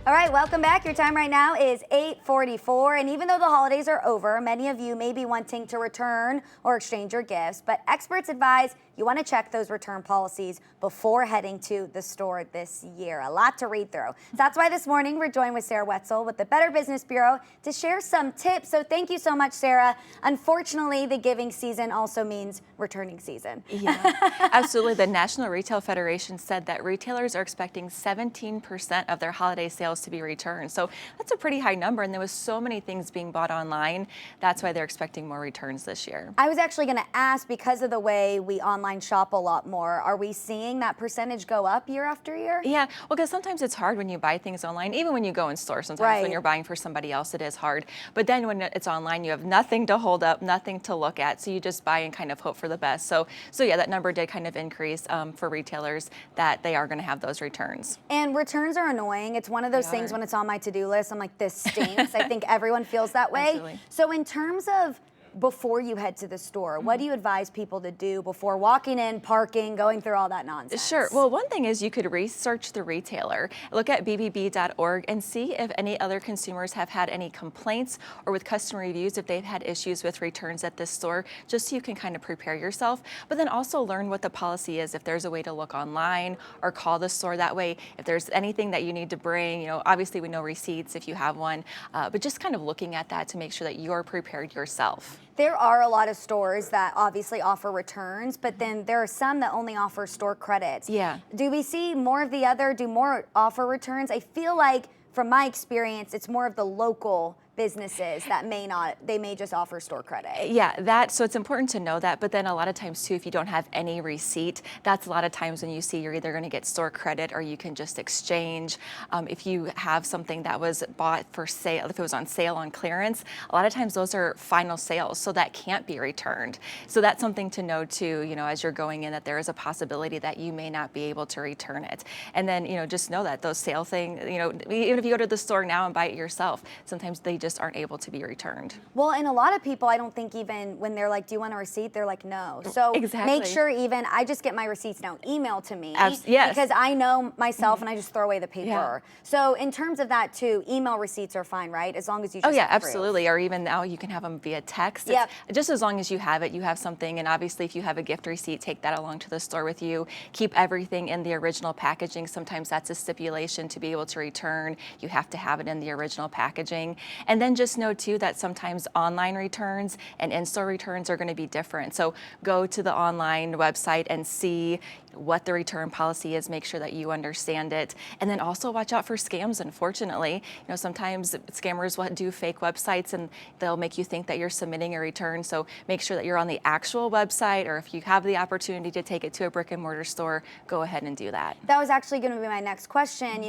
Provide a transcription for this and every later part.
All right, welcome back. Your time right now is 8:44, and even though the holidays are over, many of you may be wanting to return or exchange your gifts, but experts advise you want to check those return policies before heading to the store this year. A lot to read through. So that's why this morning we're joined with Sarah Wetzel with the Better Business Bureau to share some tips. So thank you so much, Sarah. Unfortunately, the giving season also means returning season. Yeah, absolutely. The National Retail Federation said that retailers are expecting 17% of their holiday sales to be returned. So that's a pretty high number, and there was so many things being bought online. That's why they're expecting more returns this year. I was actually going to ask, because of the way we online shop a lot more, are we seeing that percentage go up year after year? Yeah, well, because sometimes it's hard when you buy things online, even when you go in store. Sometimes when you're buying for somebody else, it is hard. But then when it's online, you have nothing to hold up, nothing to look at. So you just buy and kind of hope for the best. So yeah, that number did kind of increase for retailers, that they are going to have those returns. And returns are annoying. It's one of those things when it's on my to-do list, I'm like, this stinks. I think everyone feels that way. Absolutely. So in terms of before you head to the store, what do you advise people to do before walking in, parking, going through all that nonsense? Sure. Well, one thing is you could research the retailer, look at BBB.org and see if any other consumers have had any complaints, or with customer reviews if they've had issues with returns at this store, just so you can kind of prepare yourself. But then also learn what the policy is, if there's a way to look online or call the store that way. If there's anything that you need to bring, obviously we know receipts if you have one, but just kind of looking at that to make sure that you're prepared yourself. There are a lot of stores that obviously offer returns, but then there are some that only offer store credits. Yeah. Do we see more of the other, do more offer returns? I feel like, from my experience, it's more of the local businesses that they may just offer store credit. Yeah, so it's important to know that, but then a lot of times too, if you don't have any receipt, that's a lot of times when you see you're either going to get store credit or you can just exchange. If you have something that was bought for sale, if it was on sale on clearance, a lot of times those are final sales, so that can't be returned. So that's something to know too, as you're going in, that there is a possibility that you may not be able to return it. And then, just know that those sale things, even if you go to the store now and buy it yourself, sometimes they just aren't able to be returned. Well, and a lot of people, I don't think, even when they're like, do you want a receipt? They're like, no. So make sure, even, I just get my receipts now emailed to me. Yes. Because I know myself and I just throw away the paper. Yeah. So in terms of that too, email receipts are fine, right? As long as you just yeah, absolutely. Or even now you can have them via text. Yeah. Just as long as you have it, you have something. And obviously if you have a gift receipt, take that along to the store with you. Keep everything in the original packaging. Sometimes that's a stipulation to be able to return. You have to have it in the original packaging. And then just know too that sometimes online returns and in-store returns are going to be different. So go to the online website and see what the return policy is, make sure that you understand it, and then also watch out for scams. Unfortunately, sometimes scammers will do fake websites and they'll make you think that you're submitting a return. So make sure that you're on the actual website, or if you have the opportunity to take it to a brick and mortar store, go ahead and do that. That was actually going to be my next question.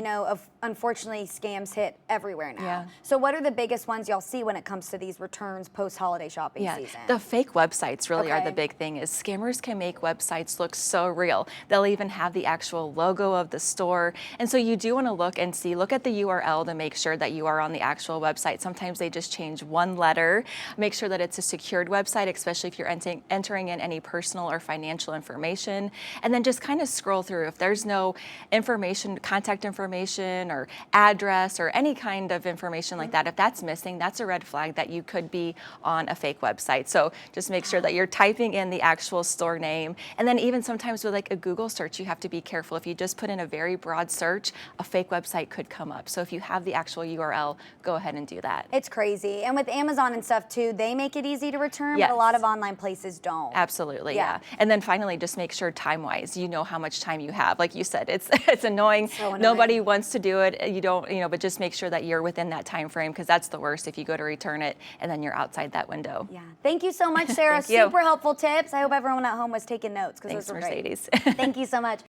Unfortunately, scams hit everywhere now. Yeah. So what are the biggest ones y'all see when it comes to these returns post-holiday shopping season? The fake websites really are the big thing. Is scammers can make websites look so real. They'll even have the actual logo of the store. And so you do want to look at the URL to make sure that you are on the actual website. Sometimes they just change one letter. Make sure that it's a secured website, especially if you're entering in any personal or financial information. And then just kind of scroll through. If there's no information, contact information or address or any kind of information like that, if that's missing, that's a red flag that you could be on a fake website. So just make sure that you're typing in the actual store name. And then even sometimes with like a Google search, you have to be careful. If you just put in a very broad search, a fake website could come up. So if you have the actual URL, go ahead and do that. It's crazy. And with Amazon and stuff too, they make it easy to return, yes. but a lot of online places don't. Absolutely, yeah. And then finally, just make sure time-wise, you know how much time you have. Like you said, it's annoying. So annoying. Nobody wants to do it. You don't, but just make sure that you're within that time frame, because that's the worst if you go to return it and then you're outside that window. Yeah. Thank you so much, Sarah. Thank you. Super helpful tips. I hope everyone at home was taking notes, because those were Mercedes. great. Thank you so much.